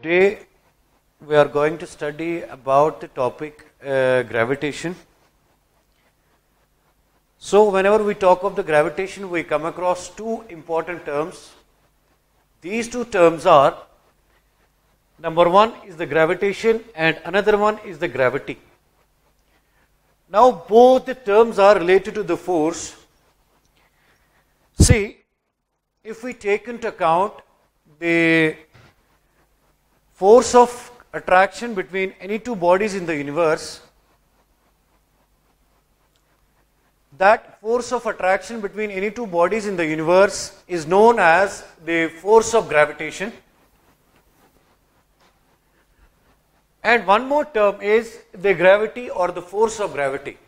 Today we are going to study about the topic gravitation. So whenever we talk of the gravitation, we come across two important terms. These two terms are, number one is the gravitation and another one is the gravity. Now both the terms are related to the force. See, if we take into account the force of attraction between any two bodies in the universe, that force of attraction between any two bodies in the universe is known as the force of gravitation. And one more term is the gravity or the force of gravity.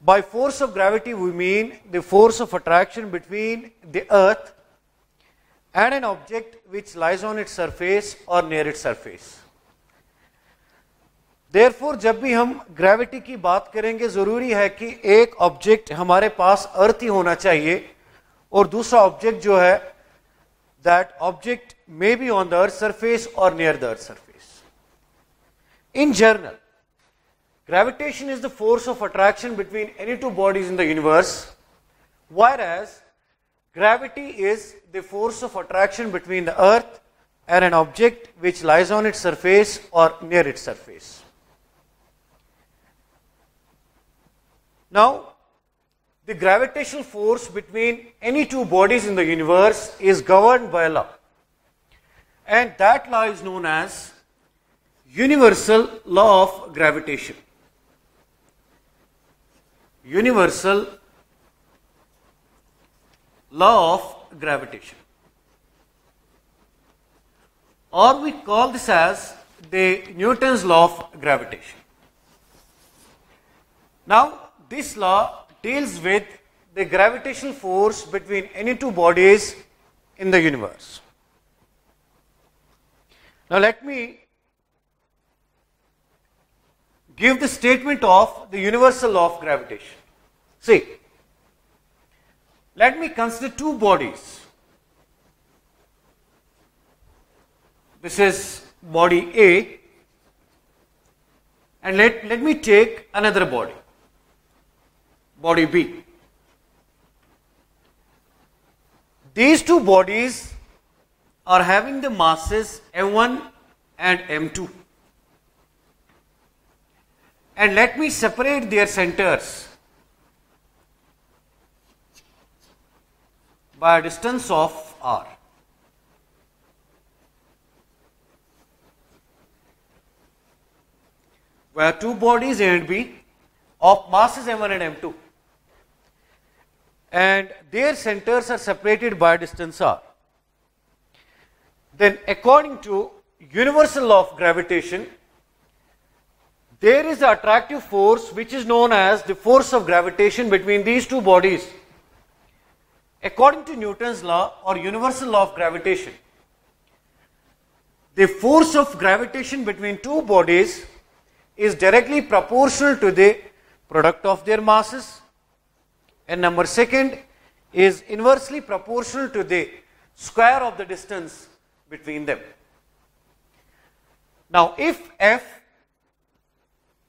By force of gravity we mean the force of attraction between the earth and an object which lies on its surface or near its surface. Therefore जब भी हम gravity की बात करेंगे जरूरी है कि एक ऑब्जेक्ट हमारे पास अर्थ ही होना चाहिए और दूसरा ऑब्जेक्ट जो है that object may be on the earth surface or near the earth surface. In general, gravitation is the force of attraction between any two bodies in the universe, whereas gravity is the force of attraction between the earth and an object which lies on its surface or near its surface. Now, the gravitational force between any two bodies in the universe is governed by a law, and that law is known as universal law of gravitation. Universal law of gravitation, or we call this as the Newton's law of gravitation. Now this law deals with the gravitational force between any two bodies in the universe. Now let me give the statement of the universal law of gravitation. See, let me consider two bodies. This is body A, and let me take another body, body B. These two bodies are having the masses m1 and m2. And let me separate their centers by a distance of r. Where two bodies A and B of masses m1 and m2, and their centers are separated by a distance r. Then according to universal law of gravitation, there is an attractive force which is known as the force of gravitation between these two bodies. According to Newton's law or universal law of gravitation, the force of gravitation between two bodies is directly proportional to the product of their masses, and number second is inversely proportional to the square of the distance between them. Now if F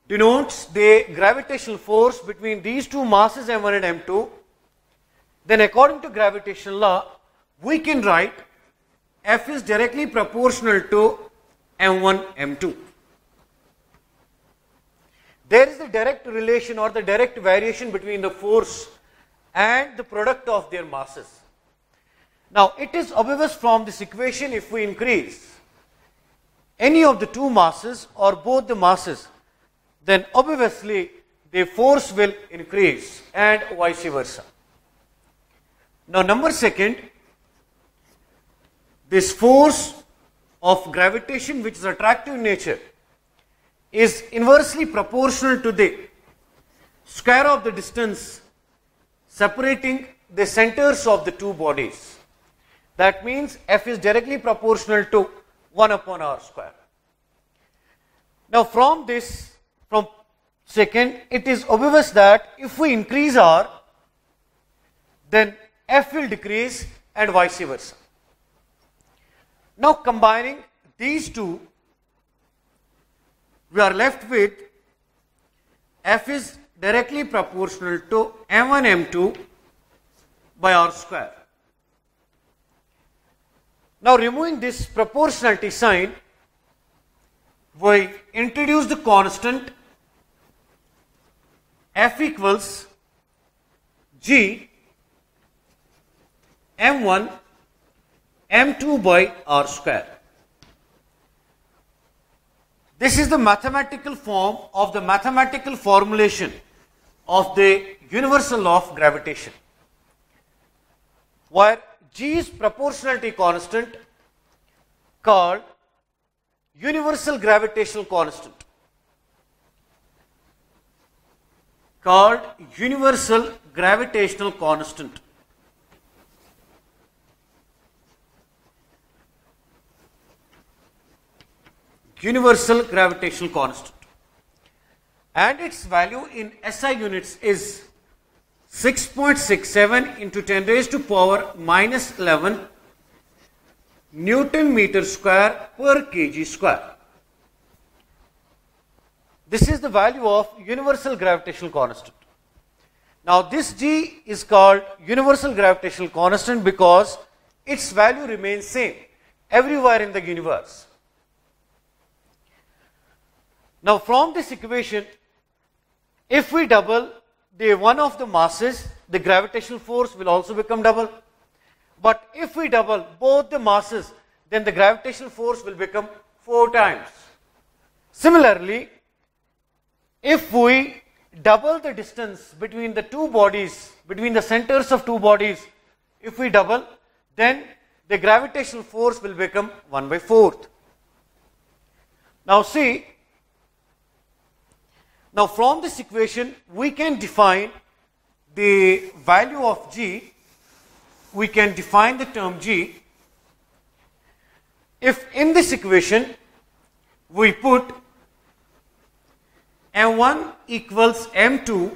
denotes the gravitational force between these two masses m1 and m2, then according to gravitational law we can write F is directly proportional to m1 m2. There is a direct relation or the direct variation between the force and the product of their masses. Now it is obvious from this equation, if we increase any of the two masses or both the masses, then obviously the force will increase and vice versa. Now number second, this force of gravitation which is attractive in nature is inversely proportional to the square of the distance separating the centers of the two bodies. That means F is directly proportional to 1 upon r square. Now from second, it is obvious that if we increase r, then F will decrease and vice versa. Now combining these two, we are left with F is directly proportional to m1 m2 by r square. Now removing this proportionality sign, we introduce the constant F equals G m1 m2 by r square. This is the mathematical form of the mathematical formulation of the universal law of gravitation, where G is proportionality constant called universal gravitational constant. Called universal gravitational constant. Universal gravitational constant. And its value in SI units is 6.67 into 10 raised to power minus 11 Newton meter square per kg square. This is the value of universal gravitational constant. Now this G is called universal gravitational constant because its value remains same everywhere in the universe. Now from this equation, if we double the one of the masses, the gravitational force will also become double. But if we double both the masses, then the gravitational force will become 4 times. Similarly, if we double the distance between the two bodies, between the centers of two bodies, if we double, then the gravitational force will become 1/4. Now see, now from this equation, we can define the value of G. We can define the term G. If in this equation, we put m1 equals m2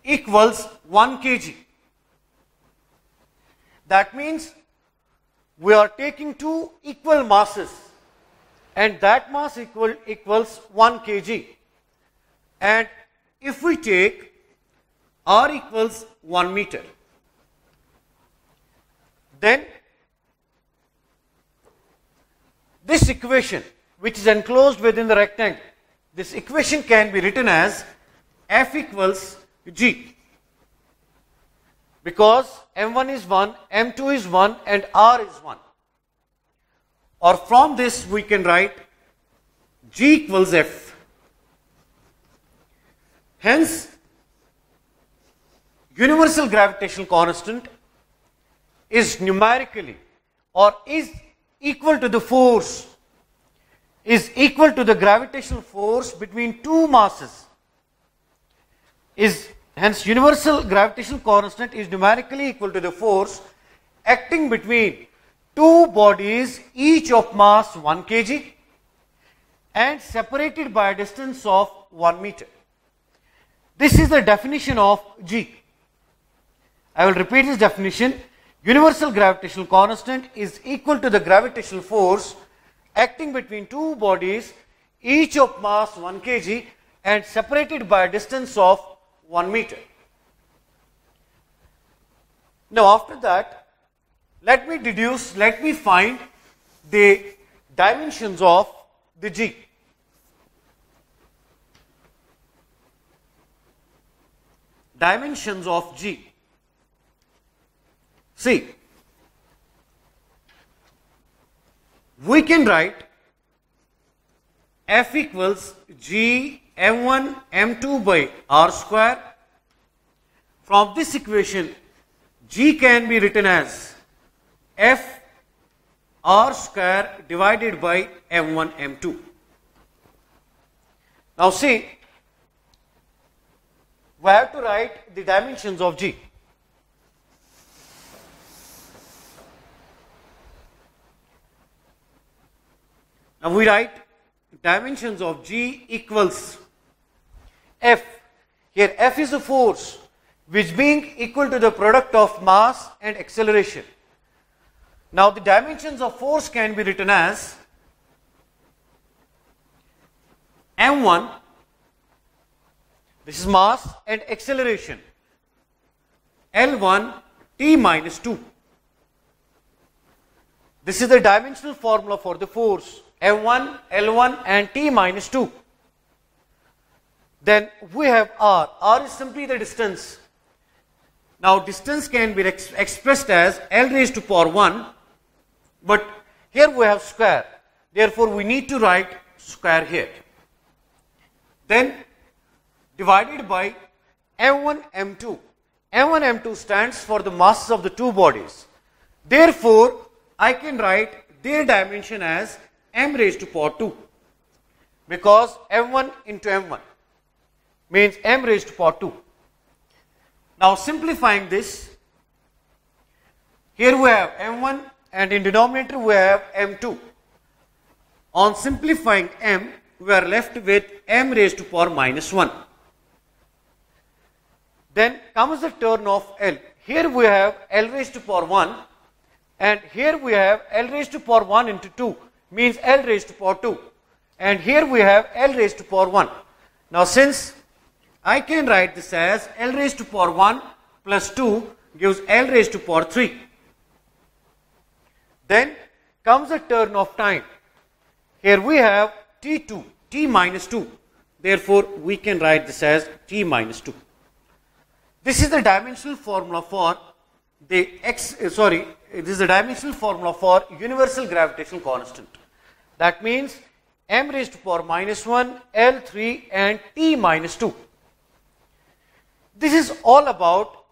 equals 1 kg. That means we are taking two equal masses and that mass equals 1 kg. And if we take r equals 1 meter, then this equation, which is enclosed within the rectangle, this equation can be written as F equals G, because m1 is 1, m2 is 1 and r is 1. Or from this we can write G equals F. Hence, universal gravitational constant is numerically or is equal to the force, is equal to the gravitational force between two masses. Hence, universal gravitational constant is numerically equal to the force acting between two bodies, each of mass 1 kg and separated by a distance of 1 meter. This is the definition of G. I will repeat this definition. Universal gravitational constant is equal to the gravitational force acting between two bodies, each of mass 1 kg and separated by a distance of 1 meter. Now after that, let me find the dimensions of the G. Dimensions of G. See, we can write F equals G m1 m2 by r square. From this equation, G can be written as F r square divided by m1 m2. Now see, we have to write the dimensions of G. Now we write dimensions of G equals F. Here F is a force which being equal to the product of mass and acceleration. Now the dimensions of force can be written as m1, this is mass and acceleration, L1 t minus 2. This is the dimensional formula for the force, m1, L1 and t minus 2. Then we have r. R is simply the distance. Now distance can be expressed as L raised to power 1, but here we have square. Therefore we need to write square here. Then divided by m1, m2. m1, m2 stands for the masses of the two bodies. Therefore I can write their dimension as m raised to power 2, because m1 into m1 means m raised to power 2. Now simplifying this, here we have m1 and in denominator we have m2. On simplifying m, we are left with m raised to power minus 1. Then comes the turn of L. Here we have L raised to power 1 and here we have L raised to power 1 into 2 means L raised to power 2, and here we have L raised to power 1. Now since I can write this as L raised to power 1 plus 2 gives L raised to power 3. Then comes the turn of time. Here we have T2, T minus 2. Therefore we can write this as T minus 2. This is the dimensional formula for the this is the dimensional formula for universal gravitational constant. That means m raised to power minus 1, L3 and T minus 2. This is all about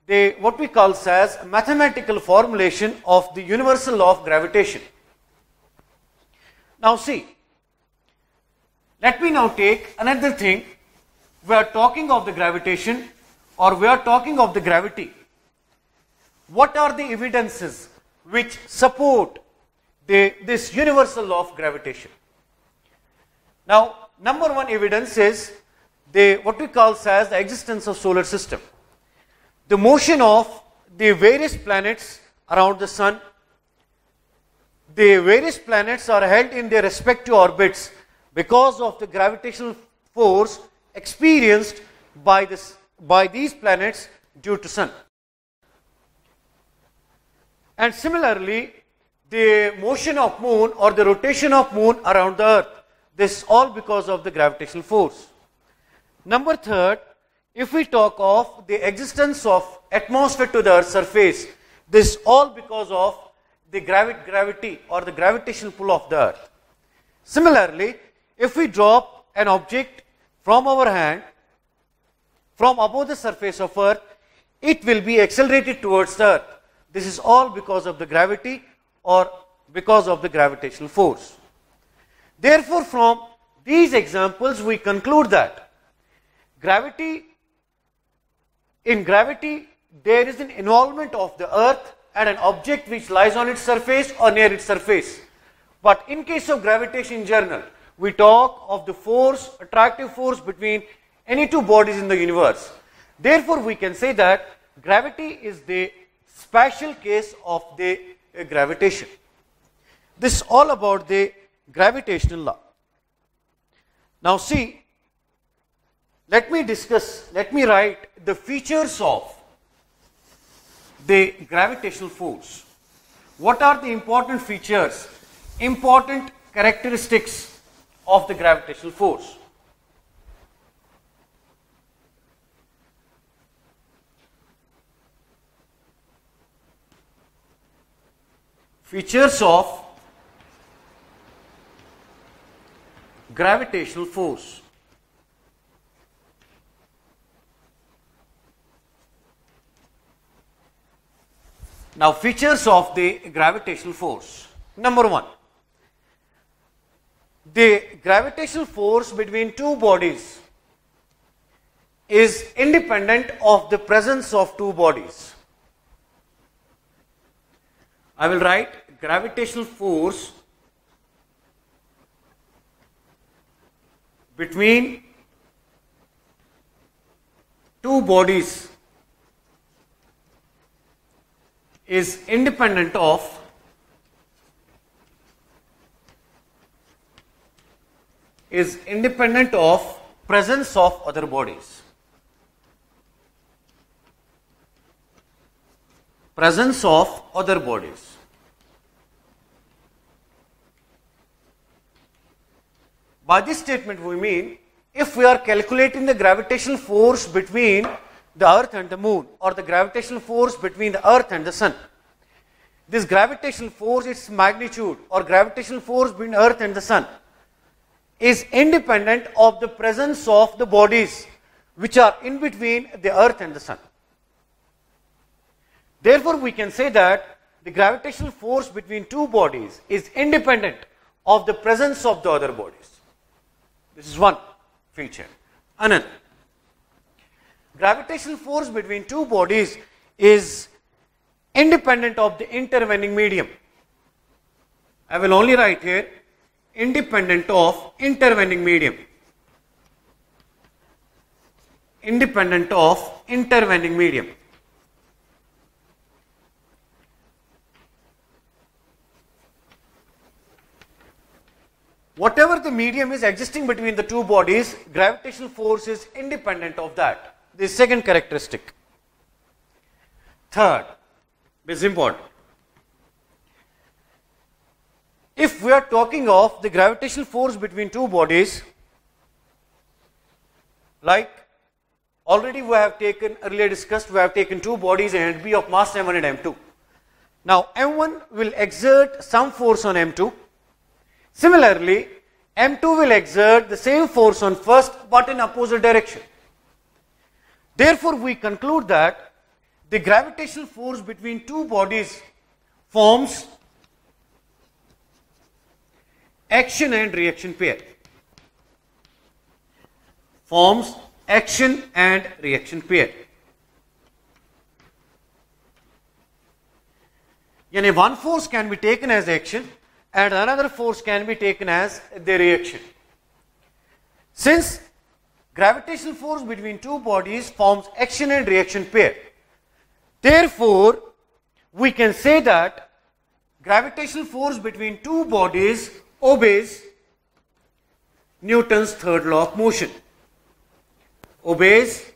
the what we call as mathematical formulation of the universal law of gravitation. Now see, let me now take another thing. We are talking of the gravitation, or we are talking of the gravity. What are the evidences which support this universal law of gravitation? Now, number one evidence is what we call as the existence of solar system. The motion of the various planets around the sun. The various planets are held in their respective orbits because of the gravitational force experienced by these planets due to sun. And similarly, the motion of moon or the rotation of moon around the earth, this is all because of the gravitational force. Number third, if we talk of the existence of atmosphere to the earth's surface, this is all because of the gravity or the gravitational pull of the earth. Similarly, if we drop an object from our hand from above the surface of earth, it will be accelerated towards the earth. This is all because of the gravity or because of the gravitational force. Therefore, from these examples, we conclude that in gravity, there is an involvement of the earth and an object which lies on its surface or near its surface. But in case of gravitation in general, we talk of the force, attractive force between any two bodies in the universe. Therefore, we can say that gravity is the special case of the gravitation. This is all about the gravitational law. Now see, let me write the features of the gravitational force. What are the important features, important characteristics of the gravitational force? Features of gravitational force. Now, features of the gravitational force. Number one, the gravitational force between two bodies is independent of the presence of two bodies. I will write gravitational force between two bodies is independent of is independent of presence of other bodies. Presence of other bodies. By this statement we mean, if we are calculating the gravitational force between the earth and the moon, or the gravitational force between the earth and the sun, this gravitational force, its magnitude, or gravitational force between earth and the sun, is independent of the presence of the bodies which are in between the earth and the sun. Therefore, we can say that the gravitational force between two bodies is independent of the presence of the other bodies. This is one feature. Another, gravitational force between two bodies is independent of the intervening medium. I will only write here independent of intervening medium. Independent of intervening medium. Whatever the medium is existing between the two bodies, gravitational force is independent of that. This is second characteristic. Third, this is important. If we are talking of the gravitational force between two bodies, like already we have taken, earlier discussed, we have taken two bodies and B of mass M1 and M2. Now M1 will exert some force on M2. Similarly, M2 will exert the same force on first but in opposite direction. Therefore, we conclude that the gravitational force between two bodies forms action and reaction pair. Forms action and reaction pair. Yani one force can be taken as action and another force can be taken as the reaction. Since gravitational force between two bodies forms action and reaction pair, therefore we can say that gravitational force between two bodies obeys Newton's third law of motion. Obeys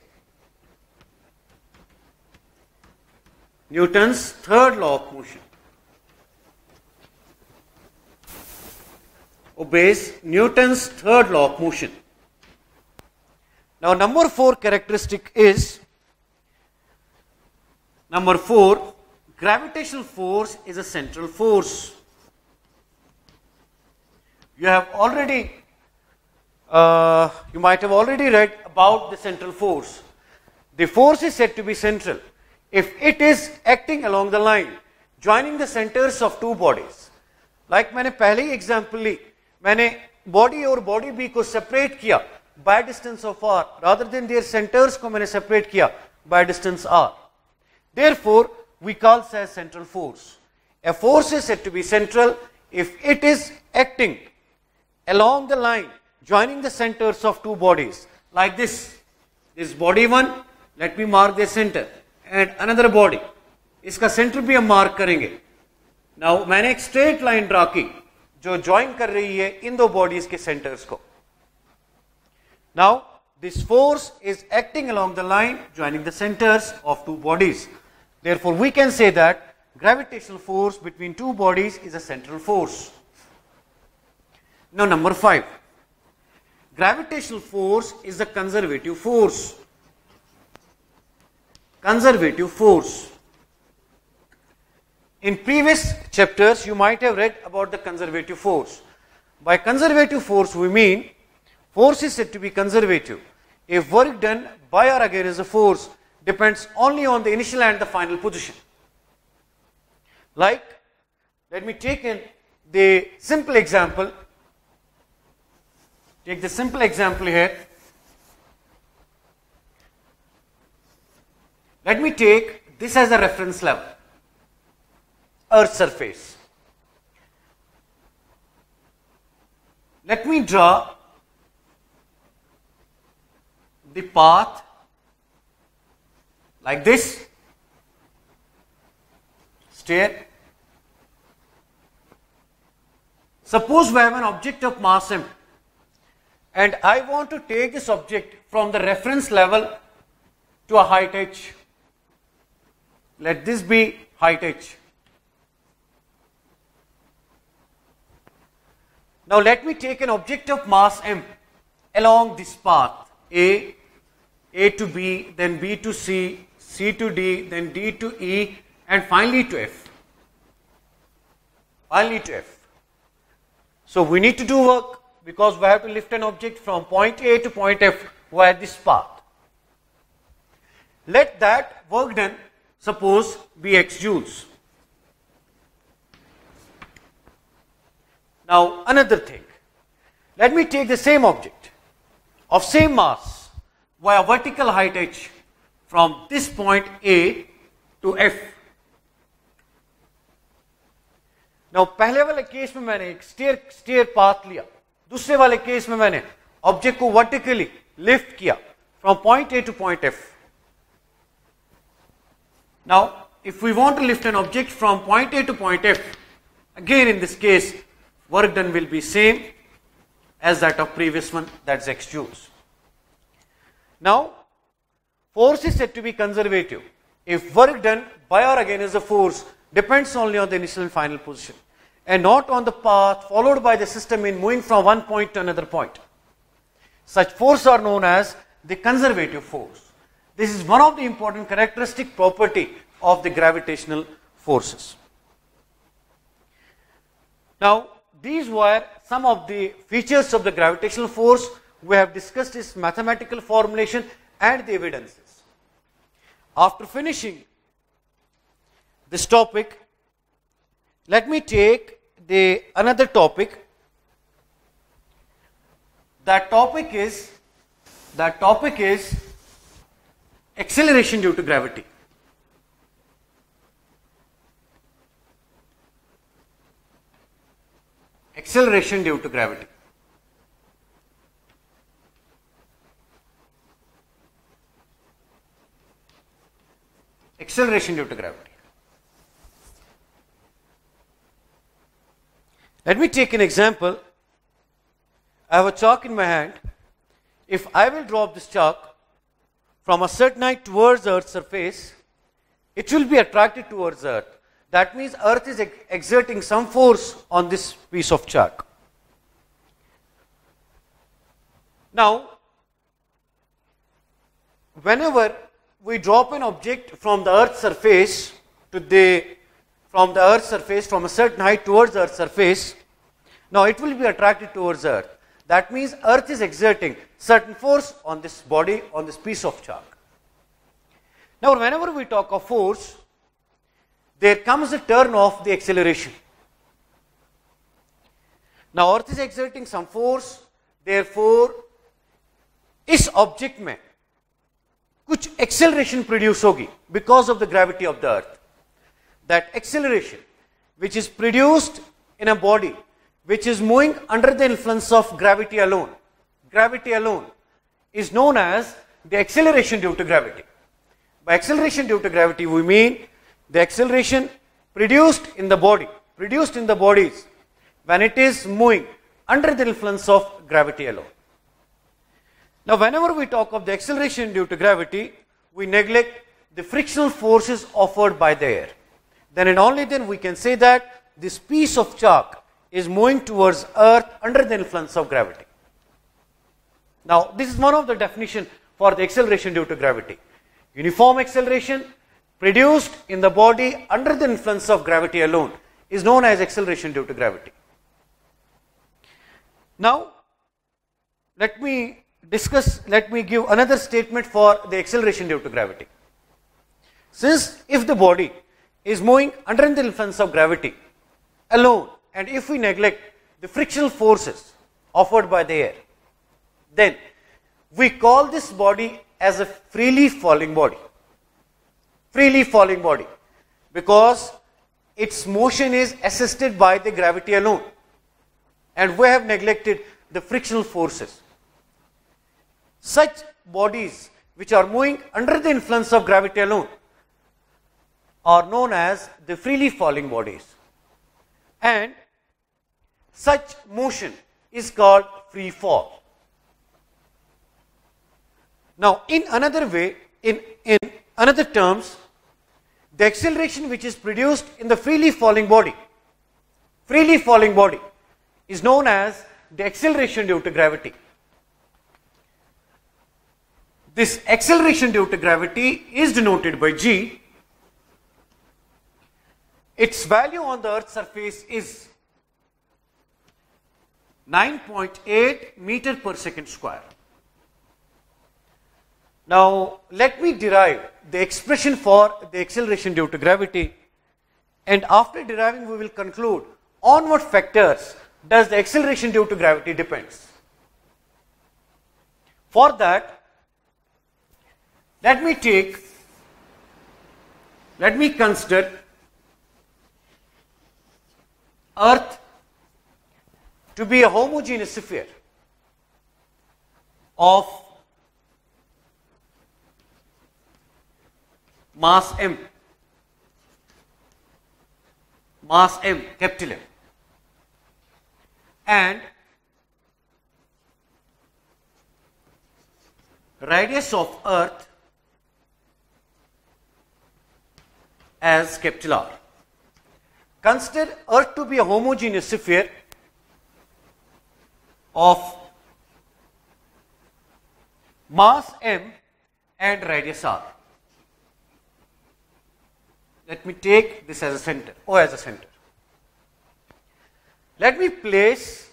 Newton's third law of motion. Obeys Newton's third law of motion. Now, number 4 characteristic is, number 4, gravitational force is a central force. You have already, you might have already read about the central force. The force is said to be central if it is acting along the line joining the centers of two bodies. Like मैंने पहले ही example ली, मैंने body और body B को separate किया by distance of r, rather than their centers को मैंने separate किया by distance r. Therefore, we call this as central force. A force is said to be central if it is acting along the line joining the centers of two bodies. Like this. This body 1, let me mark the center, and another body. इसका center भी हम mark करेंगे. Now, मैंने एक straight line draw की जो join कर रही है इन दो bodies के centers को. Now, this force is acting along the line joining the centers of two bodies. Therefore, we can say that gravitational force between two bodies is a central force. Now, number 5. Gravitational force is a conservative force. Conservative force. In previous chapters, you might have read about the conservative force. By conservative force, we mean force is said to be conservative if work done by or against a force depends only on the initial and the final position. Like, let me take the simple example. Take the simple example here. Let me take this as a reference level, Earth's surface. Let me draw the path like this, stair. Suppose we have an object of mass m. and I want to take this object from the reference level to a height h. Let this be height h. Now let me take an object of mass m along this path A to B, then B to C, C to D, then D to E, and finally to F. Finally to F. So we need to do work because we have to lift an object from point A to point F via this path. Let that work done, suppose, be x joules. Now another thing, let me take the same object of same mass via vertical height h from this point A to F. Now पहले वाले case में मैंने एक stair path लिया, दूसरे वाले case में मैंने ऑब्जेक्ट को वर्टिकली लिफ्ट किया from point A to point F. Now if we want to lift an object from point A to point F, again in this case work done will be same as that of previous one, that's x joules. Now force is said to be conservative if work done by or against the force depends only on the initial and final position and not on the path followed by the system in moving from one point to another point. Such forces are known as the conservative force. This is one of the important characteristic property of the gravitational forces. Now these were some of the features of the gravitational force. We have discussed its mathematical formulation and the evidences. After finishing this topic, let me take another topic. That topic is acceleration due to gravity. Acceleration due to gravity. Acceleration due to gravity. Let me take an example. I have a chalk in my hand. If I will drop this chalk from a certain height towards Earth's surface, it will be attracted towards Earth. That means Earth is exerting some force on this piece of chalk. Now, whenever we drop an object from the Earth's surface from a certain height towards the Earth's surface, now it will be attracted towards Earth. That means Earth is exerting certain force on this body, on this piece of chalk. Now, whenever we talk of force, there comes a turn of the acceleration. Now Earth is exerting some force, therefore इस object में कुछ acceleration produce होगी because of the gravity of the earth. That acceleration which is produced in a body which is moving under the influence of gravity alone. Gravity alone is known as the acceleration due to gravity. By acceleration due to gravity, we mean the acceleration produced in the bodies when it is moving under the influence of gravity alone. Now, whenever we talk of the acceleration due to gravity, we neglect the frictional forces offered by the air. Then and only then we can say that this piece of chalk is moving towards Earth under the influence of gravity. Now, this is one of the definitions for the acceleration due to gravity. Uniform acceleration produced in the body under the influence of gravity alone is known as acceleration due to gravity. Now, let me give another statement for the acceleration due to gravity. Since if the body is moving under the influence of gravity alone, and if we neglect the frictional forces offered by the air, then we call this body as a freely falling body. Freely falling body, because its motion is assisted by the gravity alone, and we have neglected the frictional forces. Such bodies which are moving under the influence of gravity alone are known as the freely falling bodies, and such motion is called free fall. Now, in another way, in another terms, the acceleration which is produced in the freely falling body is known as the acceleration due to gravity. This acceleration due to gravity is denoted by g. Its value on the Earth's surface is 9.8 meter per second square. Now, let me derive the expression for the acceleration due to gravity, and after deriving we will conclude on what factors does the acceleration due to gravity depends. For that, let me consider Earth to be a homogeneous sphere of mass m, capital M, and radius of Earth as capital R. Consider Earth to be a homogeneous sphere of mass m and radius r. Let me take this as a center, O as a center. Let me place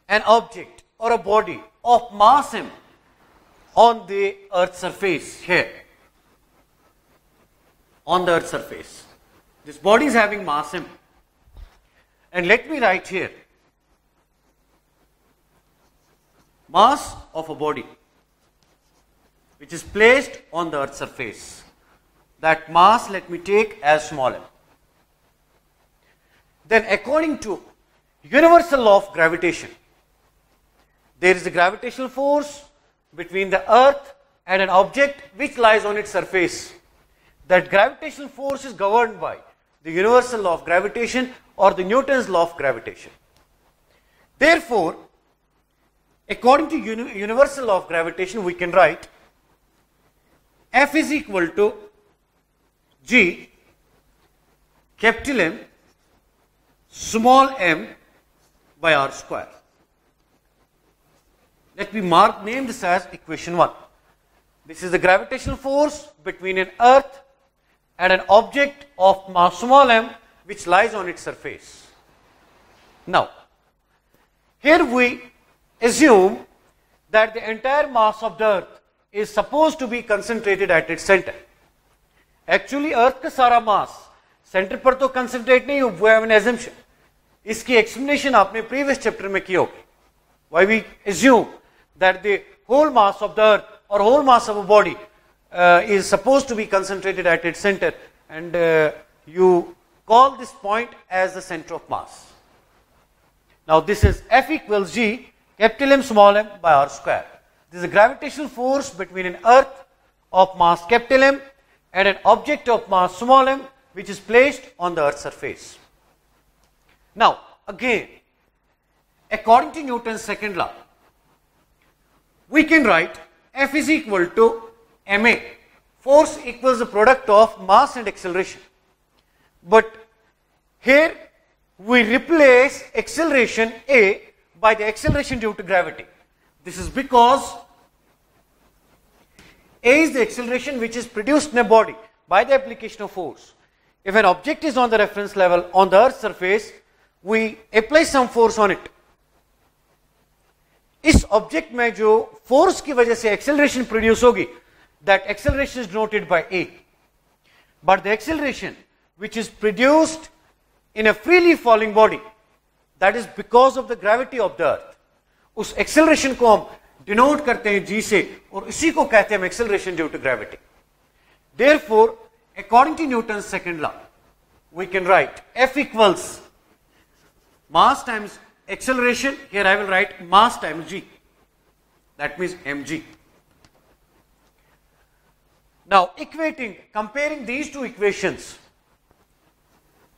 an object or a body of mass m on the Earth's surface here. On the Earth's surface. This body is having mass m. And let me write here mass of a body which is placed on the Earth's surface. That mass let me take as small m. Then according to universal law of gravitation, there is a gravitational force between the Earth and an object which lies on its surface. That gravitational force is governed by the universal law of gravitation or the Newton's law of gravitation. Therefore, according to universal law of gravitation, we can write F is equal to G capital M small m by r square. Let me name this as equation 1. This is the gravitational force between an Earth and an object of mass small m which lies on its surface. Now, here we assume that the entire mass of the Earth is supposed to be concentrated at its center. Actually, Earth का सारा mass center पर तो concentrate नहीं हो, we have an assumption. इसकी explanation आपने previous chapter में की होगी. Why we assume that the whole mass of the Earth or whole mass of a body is supposed to be concentrated at its center, and you call this point as the center of mass. Now this is F equals G capital M small m by r square. This is a gravitational force between an Earth of mass capital M and an object of mass small m which is placed on the Earth's surface. Now again, according to Newton's second law, we can write F is equal to ma. Force equals the product of mass and acceleration. But here we replace acceleration A by the acceleration due to gravity. This is because A is the acceleration which is produced in a body by the application of force. If an object is on the reference level on the Earth's surface, we apply some force on it. इस object में जो force की वजह से acceleration produce होगी, that acceleration is denoted by A. But the acceleration which is produced in a freely falling body, that is because of the gravity of the earth. उस acceleration को हम denote करते हैं जी से, और इसी को कहते हैं acceleration due to gravity. Therefore according to Newton second law, we can write F equals mass times acceleration. Here I will write mass times g. That means mg. Now comparing these two equations,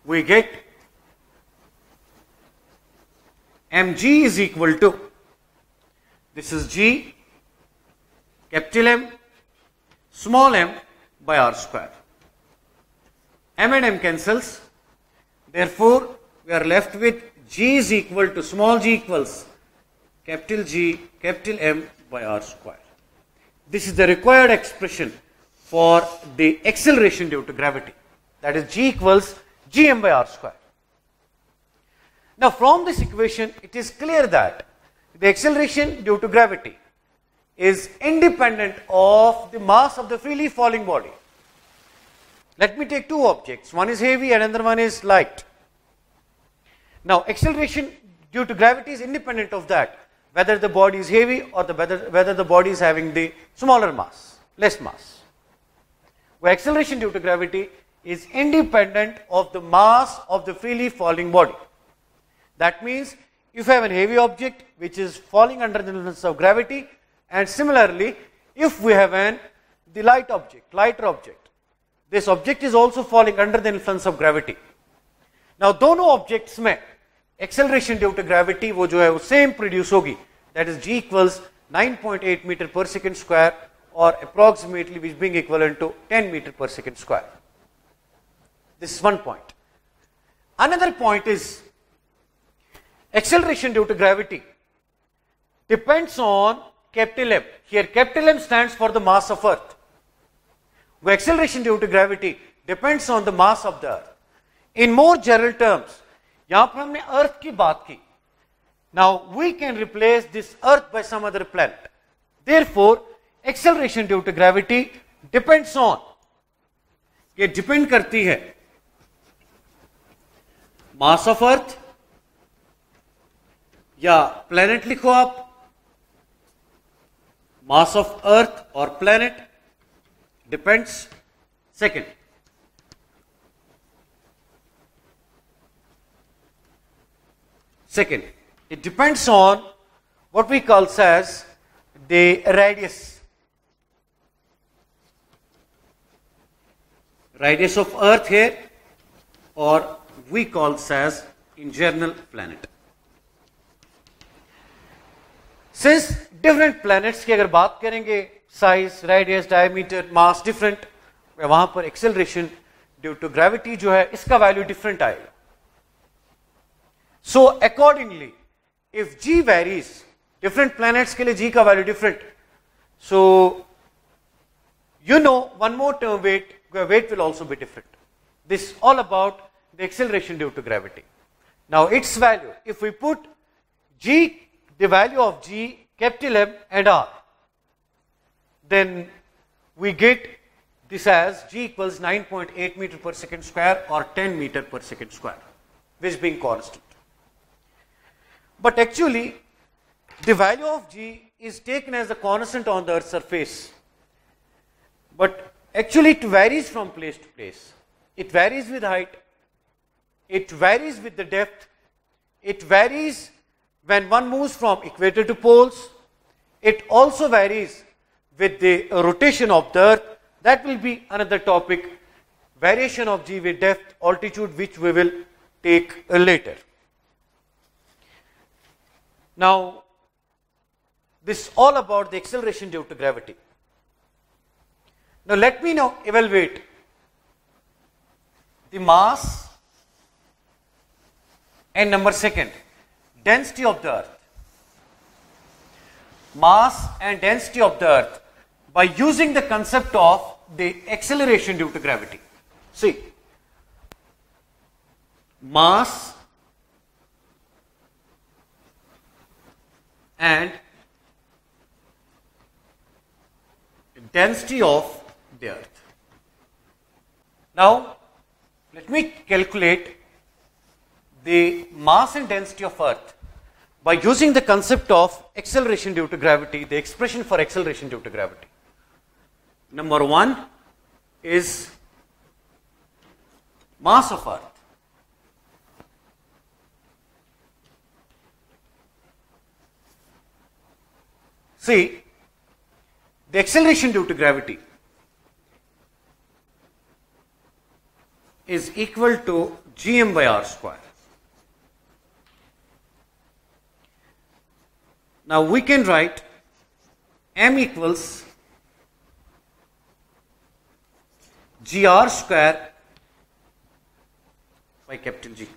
we get mg is equal to, this is g capital M, small m by r square. M and m cancels. Therefore, we are left with G is equal to small g equals capital G, capital M by r square. This is the required expression for the acceleration due to gravity. That is G equals Gm by r square. Now, from this equation, it is clear that the acceleration due to gravity is independent of the mass of the freely falling body. Let me take two objects. One is heavy and another one is light. Now, acceleration due to gravity is independent of that, whether the body is heavy or whether the body is having the smaller mass, less mass. Where acceleration due to gravity is independent of the mass of the freely falling body. That means if you have a heavy object which is falling under the influence of gravity, and similarly if we have the lighter object, this object is also falling under the influence of gravity. Now दोनों objects में acceleration due to gravity वो जो है वो same produce होगी, that is G equals 9.8 meter per second square or approximately which being equivalent to 10 meter per second square. This is one point. Another point is acceleration due to gravity depends on capital M. Here capital M stands for the mass of Earth. Where acceleration due to gravity depends on the mass of the Earth. In more general terms, यहाँ पर हमने Earth की बात की. Now we can replace this Earth by some other planet. Therefore, acceleration due to gravity depends on, ये depend करती है mass of Earth या planet लिखो आप, mass of Earth or planet depends. Second, it depends on what we call as the radius of Earth here, or we call as in general planet. Since different planets की अगर बात करेंगे, size, radius, diameter, mass different, वहां पर acceleration due to gravity जो है इसका value different आएगा. So accordingly, if G varies, different planets के लिए G का value different. So you know one more term weight, where weight will also be different. This is all about the acceleration due to gravity. Now its value, if we put G, the value of G, capital M and R, then we get this as G equals 9.8 meter per second square or 10 meter per second square, which being constant. But actually, the value of G is taken as a constant on the Earth's surface. But actually it varies from place to place. It varies with height, it varies with the depth, it varies when one moves from equator to poles, it also varies with the rotation of the Earth. That will be another topic, variation of G with depth, altitude, which we will take later. Now, this is all about the acceleration due to gravity. Now, let me now evaluate the mass and number second, density of the Earth. Mass and density of the Earth by using the concept of the acceleration due to gravity. See, mass and density of the Earth. Now, let me calculate the mass and density of Earth by using the concept of acceleration due to gravity, the expression for acceleration due to gravity. Number one is mass of Earth. See, the acceleration due to gravity is equal to Gm by r square. Now we can write m equals gr square by capital G.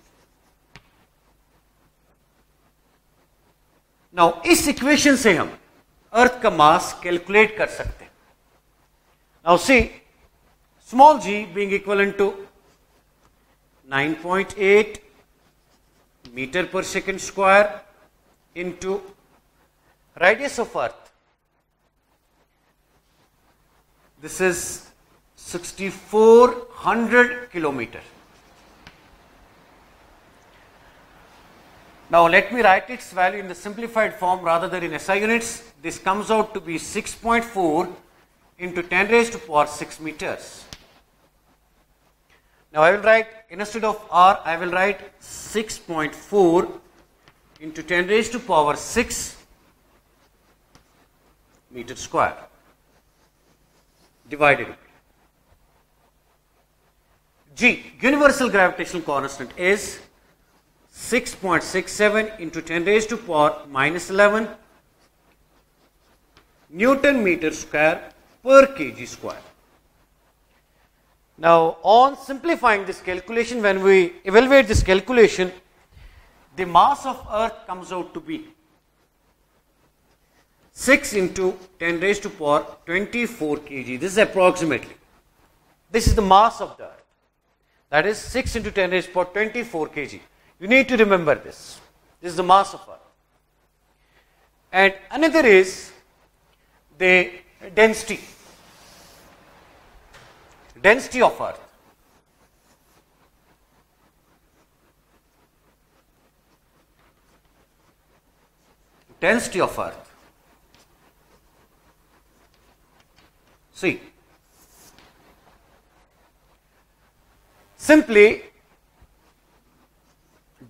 Now इस equation से हम अर्थ का mass calculate कर सकते हैं. Now C small g being equivalent to 9.8 meter per second square into radius of earth. This is 6400 kilometer. Now let me write its value in the simplified form rather than in SI units. This comes out to be 6.4 into 10 raised to power 6 meters. Now I will write, instead of R, I will write 6.4 into 10 raised to power 6 meter square divided by G. Universal gravitational constant is 6.67 into 10 raised to power minus 11 Newton meter square per kg square. Now, on simplifying this calculation, when we evaluate this calculation, the mass of earth comes out to be 6 into 10 raised to power 24 kg. This is approximately. This is the mass of the earth. That is 6 into 10 raised to power 24 kg. You need to remember this. This is the mass of earth. And another is the density. Density of earth. Density of earth. See, simply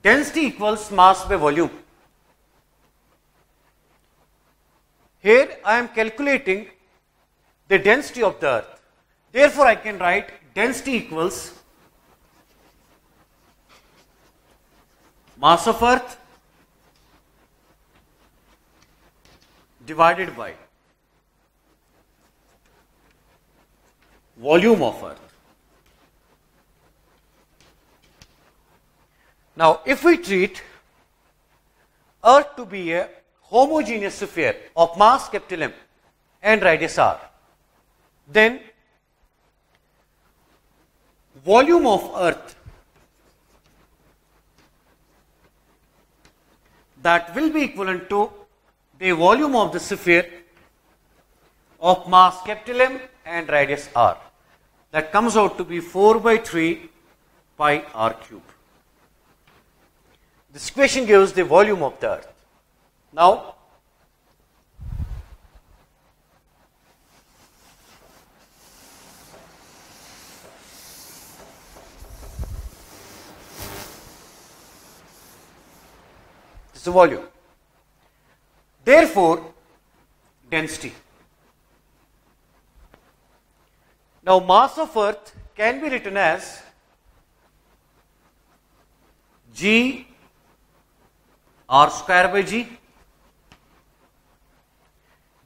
density equals mass by volume. Here I am calculating the density of the earth. Therefore, I can write density equals mass of earth divided by volume of earth. Now, if we treat earth to be a homogeneous sphere of mass capital M and radius r, then volume of earth that will be equivalent to the volume of the sphere of mass capital M and radius r. That comes out to be 4 by 3 pi r cube. This equation gives the volume of the earth. Now, this is the volume. Therefore, density. Now, mass of earth can be written as G r square by G,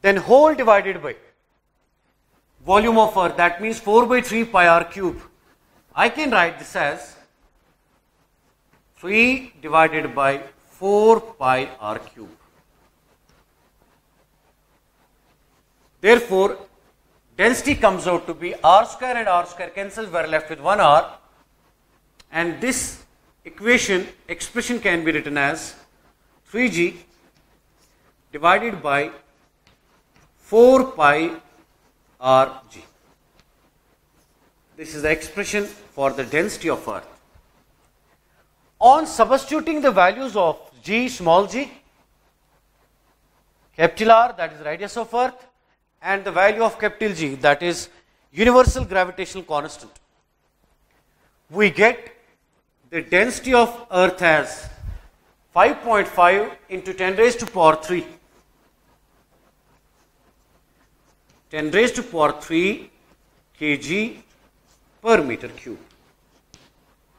then whole divided by volume of earth, that means 4 by 3 pi r cube. I can write this as 3 divided by 4 pi r cube. Therefore, density comes out to be r square and r square cancel, we are left with 1 r, and this expression can be written as 3g divided by 4 pi rg. This is the expression for the density of earth. On substituting the values of g, small g, capital R, that is radius of earth, and the value of capital G, that is universal gravitational constant, we get the density of earth as 5.5 into 10 raised to power 3. 10 raised to power 3 kg per meter cube.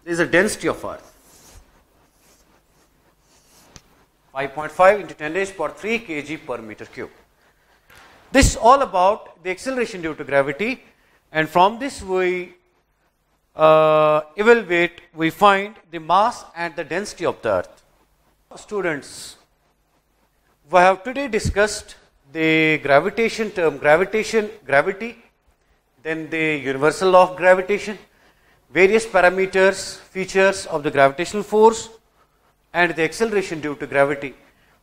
This is the density of earth. 5.5 into 10 raised to power 3 kg per meter cube. This is all about the acceleration due to gravity, and from this we evaluate, we find the mass and the density of the earth. Students, we have today discussed the gravitation term, gravity, then the universal law of gravitation, various parameters, features of the gravitational force, and the acceleration due to gravity.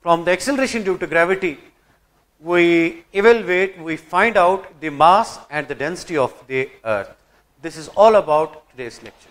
From the acceleration due to gravity, we evaluate, we find out the mass and the density of the earth. This is all about today's lecture.